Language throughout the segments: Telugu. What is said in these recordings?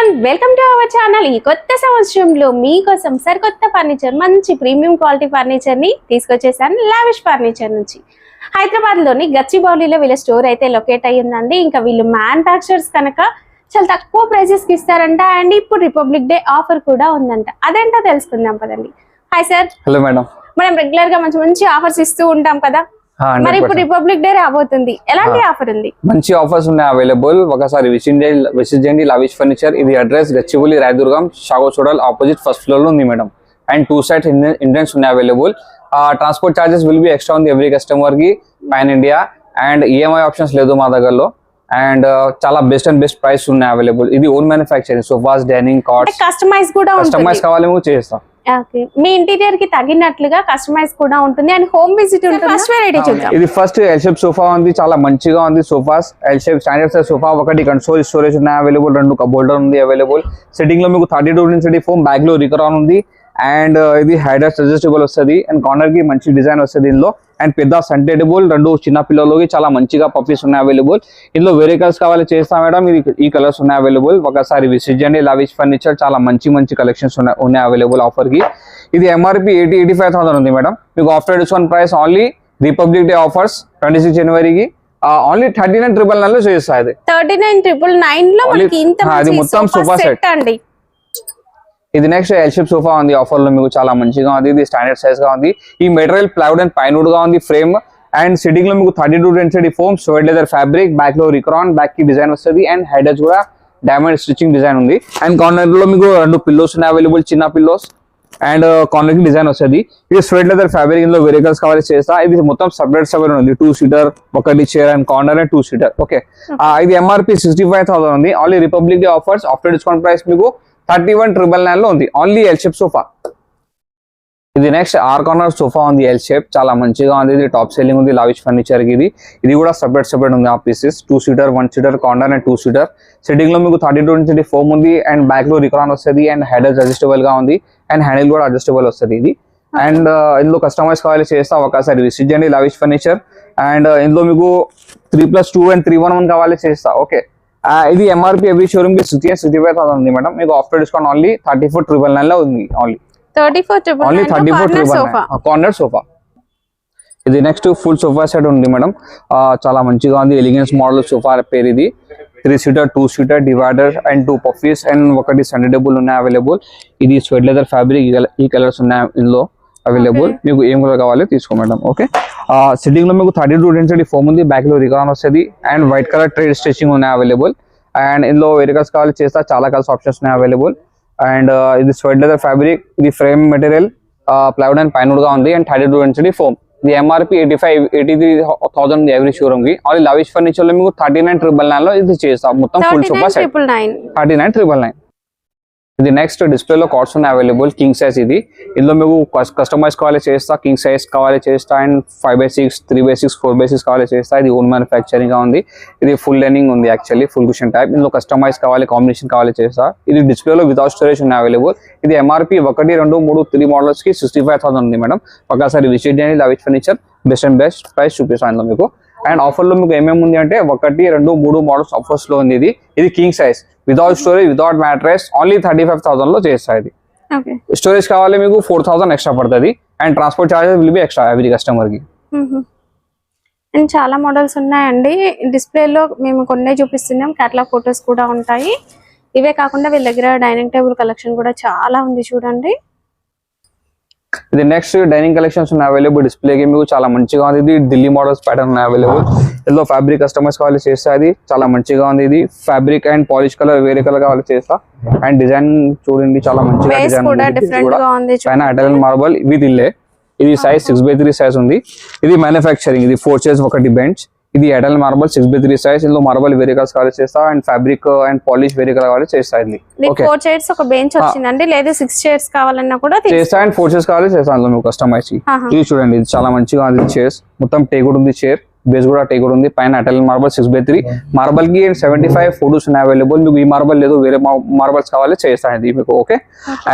Everyone, welcome to our channel. ఈ కొత్త సంవత్సరంలో మీకోసం సరికొత్త ఫర్నిచర్, మంచి ప్రీమియం క్వాలిటీ ఫర్నిచర్ ని తీసుకొచ్చేసాను లావిష్ ఫర్నిచర్ నుంచి. హైదరాబాద్ లోని గచ్చిబౌలిలో వీళ్ళ స్టోర్ అయితే లొకేట్ అయ్యిందండి. ఇంకా వీళ్ళు మ్యానుఫ్యాక్చరర్స్ కనుక చాలా తక్కువ ప్రైసెస్ కి ఇస్తారంట. అండ్ ఇప్పుడు రిపబ్లిక్ డే ఆఫర్ కూడా ఉందంట. అదేంటో తెలుసుకుందాం పదండి. Hi sir. Hello madam. మనం రెగ్యులర్ గా మంచి మంచి ఆఫర్స్ ఇస్తూ ఉంటాం కదా, మరి ఇప్పుడు రిపబ్లిక్ డే రాబోతుంది, ఎలాంటి ఆఫర్ ఉంది? మంచి ఆఫర్స్ ఉన్నాయి అవైలబుల్. ఒకసారి విజిట్ చేయండి లావిష్ ఫర్నిచర్. ఇది అడ్రస్ గచ్చిబౌలి రాయదుర్గం షాగో చూడాలి ఆపోజిట్ ఫస్ట్ ఫ్లోర్ లో ఉంది మేడం. అండ్ 2 సైడ్స్ ఇండియన్స్ ఉన్నాయి available. Transport charges will be extra ఉంది ఎవ్రీ కస్టమర్ కి pan India. And EMI options లేదు మా దగ్గరలో. అండ్ చాలా బెస్ట్ అండ్ బెస్ట్ ప్రైస్ ఉన్నాయి అవైలబుల్. ఇది own manufacturing sofas, dining cards, customize కూడా కస్టమైజ్ కావాలి మేము చేస్తాం. మీ ఇంటీరియర్ కి తగినట్లుగా కస్టమైజ్ కూడా ఉంటుంది. అండ్ హోమ్ విజిట్ ఉంటుంది. ఫస్ట్ వెరైటీ చూద్దాం. ఇది ఫస్ట్ ఎల్ షేప్ సోఫా ఉంది, చాలా మంచిగా ఉంది. Sofas L shape standard size sofa. ఒకటి కన్సోల్ స్టోరేజ్ ఉన్నాయి అవైలబుల్. 2 కబోర్డ్ ఉంది అవైలబుల్. సెట్టింగ్ లో మీకు 32 ఇంచ్ ఫోమ్, బ్యాక్ లో రికరాన్ ఉంది. అండ్ ఇది హైడర్స్ అడ్జస్టబుల్ వస్తుంది. అండ్ కార్నర్ కి మంచి డిజైన్ వస్తుంది ఇందులో. అండ్ పెద్ద సన్ టేబుల్, 2 చిన్న పిల్లలకి చాలా మంచిగా పప్పీస్ ఉన్నాయి అవైలబుల్. ఇందులో వేరే కలర్స్ కావాలి చేస్తాం మేడం. ఇది ఈ కలర్స్ ఉన్నాయి అవైలబుల్. ఒకసారి విజిట్ చేయండి లావిష్ ఫర్నిచర్. చాలా మంచి కలెక్షన్స్ ఉన్నాయి అవైలబుల్ ఆఫర్ కి. ఇది ఎంఆర్పి 85,000 ఉంది మేడం. మీకు after discount price only republic day offers 26 జనవరికి ఓన్లీ 39,999 లో చేస్తా. ఇది 39,999 లో మనకి ఇంత మంచి మొత్తం సోఫా సెట్ అండి. ఇది నెక్స్ట్ ఎల్ షేప్ సోఫా ఉంది ఆఫర్ లో. మీకు చాలా మంచిగా ఉంది. ఇది స్టాండర్డ్ సైజ్ గా ఉంది. ఈ మెటీరియల్ ప్లైవుడ్ అండ్ పైన్వుడ్ గా ఉంది ఫ్రేమ్. అండ్ సిట్టింగ్ లో మీకు 32 density foam, suede leather fabric, back లో రిక్రాన్, బ్యాక్ కి డిజైన్ వస్తుంది. అండ్ హెడర్స్ కూడా డైమండ్ స్టిచింగ్ డిజైన్ ఉంది. అండ్ కార్నర్ లో మీకు 2 పిల్లోస్ ఉన్నాయి అవైలబుల్, చిన్న పిల్లోస్. అండ్ కార్నర్ కి డిజైన్ వస్తుంది. ఇది స్వెడ్ లెదర్ ఫ్యాబ్రిక్. ఇందులో వెహికల్స్ కావాలి చేస్తా. ఇది మొత్తం సపరేట్ ఉంది. 2 సీటర్, ఒకటి chair and corner and 2 seater. Okay, ఇది ఎంఆర్పి 65,000 ఉంది. Only republic day offers after discount price మీకు 31,999 లో ఉంది. Only L shape sofa. ఇది నెక్స్ట్ ఆర్ కార్నర్ సోఫా ఉంది ఎల్ షేప్. చాలా మంచిగా ఉంది. ఇది టాప్ సెల్లింగ్ ఉంది లావిష్ ఫర్నిచర్ కి. ఇది కూడా సపరేట్ ఉంది. ఆ pieces 2 seater, 1 seater, corner and 2 seater. Setting లో మీకు 32 ఇంచ్ ఫోమ్ ఉంది. అండ్ బ్యాక్ లో రిక్రాన్ వస్తుంది. అండ్ హెడర్స్ అడ్జస్టబుల్ గా ఉంది. అండ్ హ్యాండిల్ కూడా అడ్జస్టబుల్ వస్తుంది ఇది. అండ్ ఇందులో కస్టమైజ్ కావాలి చేస్తా. ఒకసారి విజిట్ చేయండి లావిష్ ఫర్నిచర్. అండ్ ఇందులో మీకు 3+2 అండ్ 311 కావాలి చేస్తా. ఓకే, ఇది ఎంఆర్పి ఎవ్రీ షోరూమ్ కి 65,000 ఉంది మేడం. మీకు ఆఫ్టర్ డిస్కౌంట్ ఓన్లీ 34,999 లో ఉంది. Only 34,999 corner sofa. ఇది నెక్స్ట్ ఫుల్ సోఫా సెట్ ఉంది మేడం. చాలా మంచిగా ఉంది. ఎలిగెన్స్ మోడల్ సోఫా పేరు ఇది. 3 seater, 2 seater, divider and 2 puffies and ఒకటి సన్ టేబుల్ ఉన్నాయి అవైలబుల్. ఇది స్వెడ్ లెదర్ ఫ్యాబ్రిక్. ఈ కలర్స్ ఉన్నాయి ఇందులో అవైలబుల్. మీకు ఏం కలర్ కావాలి తీసుకో మేడం. ఓకే, సిట్టింగ్ లో మీకు 32 డెన్సిటీ ఫోమ్ ఉంది. బ్యాక్ లో రికాన్ వస్తుంది. And white colour trade stitching ఉన్నాయి అవైలబుల్. అండ్ ఇందులో వేరే కలర్స్ కావాలి చేస్తా. చాలా కలర్స్ ఆప్షన్స్ ఉన్నాయి అవైలబుల్. అండ్ ఇది స్వెడ్ లెదర్ ఫ్యాబ్రిక్. ఇది ఫ్రేమ్ మెటీరియల్ ప్లైవుడ్ అండ్ పైన్వుడ్ గా ఉంది. And 32 density foam. ఇది ఎంఆర్పి 83,000 ఎవ్రీ షోరూమ్ కి. ఆల్ లావిష్ ఫర్నిచర్ లో మీకు 39,999 లో ఇది చేస్తాం. మొత్తం ఫుల్ సోఫా సెట్ 39,999. ఇది నెక్స్ట్ డిస్ప్లే లో కార్డ్స్ ఉన్నాయి అవైలబుల్. కింగ్ సైజ్ ఇది. ఇందులో మీకు కస్టమైజ్ కావాలి చేస్తా. కింగ్ సైజ్ కావాలి చేస్తా. అండ్ 5/6, 3/6, 4/6 కావాలి చేస్తా. ఇది ఓన్ మ్యానుఫ్యాక్చరింగ్ గా ఉంది. ఇది ఫుల్ లెనింగ్ ఉంది యాక్చువల్లీ, ఫుల్ కుషన్ టైప్. ఇందులో కస్టమైజ్ కావాలి, కాంబినేషన్ కావాలి చేస్తా. ఇది డిస్ప్లే లో వితౌట్ స్టోరేజ్ ఉన్నాయి అవైలబుల్. ఇది ఎంఆర్పి 1, 2, 3, 3 మోడల్స్ కి 65,000 ఉంది మేడం. ఒకసారి విజిట్ చేయండి lavish furniture. Best and best price చూపిస్తాను ఇందులో మీకు. అండ్ ఆఫర్ లో మీకు ఏమేమి ఉంది అంటే 1, 2, 3 మోడల్స్ ఆఫర్స్ లో ఉంది. ఇది king size without storage, without mattress. Only 35,000 లో చేస్తా. ఇది స్టోరేజ్ కావాలి మీకు 4,000 ఎక్స్ట్రా పడుతుంది. And transport charges will be extra every customer కి. అండ్ చాలా మోడల్స్ ఉన్నాయండి. డిస్ప్లేలో మేము కొన్ని చూపిస్తున్నాం. కేటలాగ్ ఫొటోస్ కూడా ఉంటాయి. ఇవే కాకుండా వీళ్ళ దగ్గర డైనింగ్ టేబుల్ కలెక్షన్ కూడా చాలా ఉంది చూడండి. ఇది నెక్స్ట్ డైనింగ్ కలెక్షన్స్ ఉన్నాయి అవైలబుల్. డిస్ప్లే కి మీకు చాలా మంచిగా ఉంది. ఇది ఢిల్లీ మోడల్స్ ప్యాటర్న్ ఉన్నాయి అవైలబుల్. ఇందులో ఫ్యాబ్రిక్ కస్టమైజ్ కావాలి చేస్తా. ఇది చాలా మంచిగా ఉంది. ఇది ఫ్యాబ్రిక్ అండ్ పాలిష్ కలర్ వేరే కలర్ కావాలి చేస్తా. అండ్ డిజైన్ చూడండి చాలా మంచిగా డిజైన్ ఉంది. పైన అటల్ మార్బల్ విత్ ఇల్లే. ఇది సైజ్ 6/3 సైజ్ ఉంది. ఇది మ్యానుఫ్యాక్చరింగ్. ఇది 4 చైర్స్, ఒకటి బెంచ్. ఇది అటల్ మార్బల్ 6/3 సైజ్. ఇందులో మార్బల్ వేరే కలర్స్ కావాలి చేస్తా. అండ్ ఫ్యాబ్రిక్ అండ్ పాలిష్ వేరే కలర్ కావాలి చేస్తా. ఇది 4 చైర్స్, ఒక బెంచ్ వచ్చిందండి. లేదా 6 చైర్స్ కావాలన్నా కూడా చేస్తా. అండ్ 4 చైర్స్ కావాలి చేస్తా అందులో మీకు కస్టమైజ్. ఇది చూడండి, ఇది చాలా మంచిగా ఉంది. చైర్స్ మొత్తం టేకుడ్ ఉంది. చైర్ బేస్ కూడా టేకుడ్ ఉంది. పైన అటల్ మార్బల్ 6/3 మార్బల్ కి 75 ఫోటోస్ ఉన్నాయి అవైలబుల్. మీకు ఈ మార్బల్ లేదు, వేరే మార్బల్స్ కావాలి చేస్తా ఇది మీకు. ఓకే,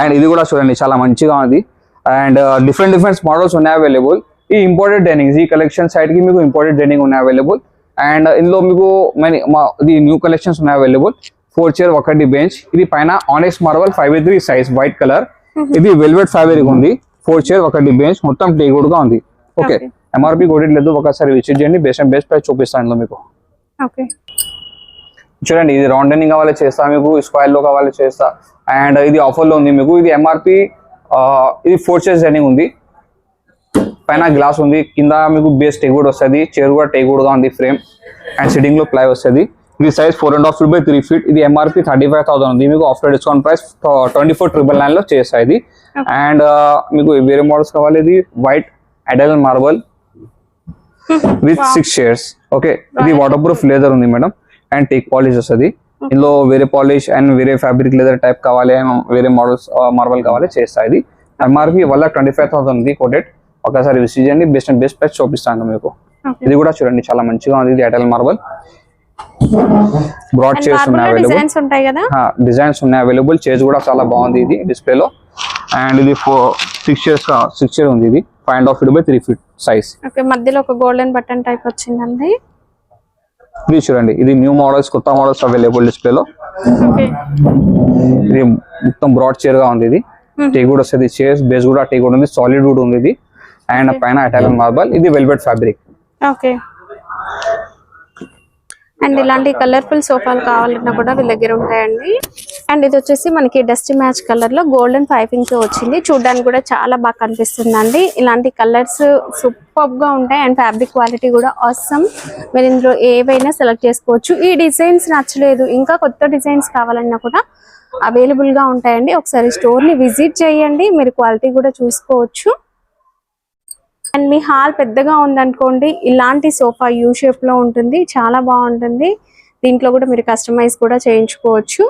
అండ్ ఇది కూడా చూడండి చాలా మంచిగా ఉంది. అండ్ డిఫరెంట్ మోడల్స్ ఉన్నాయి అవైలబుల్. ఈ ఇంపోర్టెడ్ డైనింగ్, ఈ కలెక్షన్ సైడ్ కి మీకు ఇంపోర్టెడ్ డైనింగ్ ఉన్నాయి అవైలబుల్. అండ్ ఇందులో మీకు న్యూ కలెక్షన్స్ ఉన్నాయి అవైలబుల్. 4 చైర్ ఒకటి బెంచ్. ఇది పైన ఆనెక్స్ మార్బల్ 5/3 సైజ్ వైట్ కలర్. ఇది వెల్వెట్ ఫ్యాబ్రిక్ ఉంది. 4 చైర్ ఒకటి బెంచ్, మొత్తం టేక్వుడ్ గా ఉంది. ఓకే, ఎంఆర్పి కొట్టేది లేదు, ఒకసారి విజిట్ చేయండి. బెస్ట్ అండ్ బెస్ట్ ప్రైస్ చూపిస్తాను ఇందులో మీకు. ఓకే, చూడండి, ఇది రౌండ్ ఎండింగ్ కావాలి చేస్తా, మీకు స్క్వేర్ లో కావాలి చేస్తా. అండ్ ఇది ఆఫర్ లో ఉంది మీకు. ఇది ఎంఆర్పి, ఇది 4 చైర్స్ రన్నింగ్ ఉంది. పైన గ్లాస్ ఉంది, కింద మీకు బేస్ టేక్వుడ్ వస్తుంది, చైర్ కూడా టేక్వుడ్ గా ఉంది ఫ్రేమ్. అండ్ సిట్టింగ్ లో ప్లై వస్తుంది. ఇది సైజ్ 4.5 feet by 3 feet. ఇది ఎంఆర్పి 35,000 ఉంది. మీకు ఆఫ్టర్ డిస్కౌంట్ ప్రైస్ 24,999 లో చేస్తాయి ఇది. అండ్ మీకు వేరే మోడల్స్ కావాలి. ఇది white అడల్ marble with 6 chairs. Okay, ఇది వాటర్ ప్రూఫ్ లెదర్ ఉంది మేడం, అండ్ టేక్ పాలిష్ వస్తుంది. ఇందులో వేరే పాలిష్ అండ్ వేరే ఫ్యాబ్రిక్ లెదర్ టైప్ కావాలి, వేరే మోడల్స్ మార్బల్ కావాలి చేస్తాయి. ఇది ఎంఆర్పి 1,25,000 ఉంది కోటెడ్. ఒకసారి విజిట్ చేయండి, బెస్ట్ అండ్ బెస్ట్ ప్రైస్ చూపిస్తాను మీకు. ఇది కూడా చూడండి, చాలా మంచిగా ఉంది. ఇది అటల్ మార్బల్. బ్రాడ్ చైర్స్ ఉన్నాయి అవైలబుల్, డిజైన్స్ ఉన్నాయి అవైలబుల్. చైర్స్ కూడా చాలా బాగుంది ఇది డిస్ప్లే లో. అండ్ ఇది 6 చైర్ ఉంది. ఇది 5.5 feet by 3 feet size. Okay, మధ్యలో ఒక గోల్డెన్ బటన్ టైప్ వచ్చిందండి. ఇది చూడండి, ఇది న్యూ మోడల్స్, కొత్త మోడల్స్ అవైలబుల్ డిస్ప్లే లో. ఇది మొత్తం బ్రాడ్ చైర్ గా ఉంది. ఇది టేక్వుడ్ వస్తుంది. చైర్స్ బేస్ కూడా టేక్వుడ్ ఉంది, సాలిడ్ వుడ్ ఉంది ఇది. అండ్ పైన ఇటాలియన్ మార్బల్. ఇది వెల్వెట్ ఫ్యాబ్రిక్. ఓకే, అండ్ ఇలాంటి కలర్ఫుల్ సోఫాలు కావాలన్నా కూడా వీళ్ళ దగ్గర ఉంటాయండి. అండ్ ఇది వచ్చేసి మనకి డస్ట్ మ్యాచ్ కలర్ లో గోల్డెన్ పైపింగ్ తో వచ్చింది. చూడడానికి కూడా చాలా బాగా కనిపిస్తుందండి. ఇలాంటి కలర్స్ సూపర్ గా ఉంటాయి అండ్ ఫ్యాబ్రిక్ క్వాలిటీ కూడా ఆసమ్. మీరు ఇందులో ఏవైనా సెలెక్ట్ చేసుకోవచ్చు. ఈ డిజైన్స్ నచ్చలేదు, ఇంకా కొత్త డిజైన్స్ కావాలన్నా కూడా అవైలబుల్ గా ఉంటాయండి. ఒకసారి స్టోర్ ని విజిట్ చేయండి, మీరు క్వాలిటీ కూడా చూసుకోవచ్చు. అండ్ మీ హాల్ పెద్దగా ఉందనుకోండి, ఇలాంటి సోఫా యూ షేప్ లో ఉంటుంది, చాలా బాగుంటుంది. దీంట్లో కూడా మీరు కస్టమైజ్ కూడా చేయించుకోవచ్చు.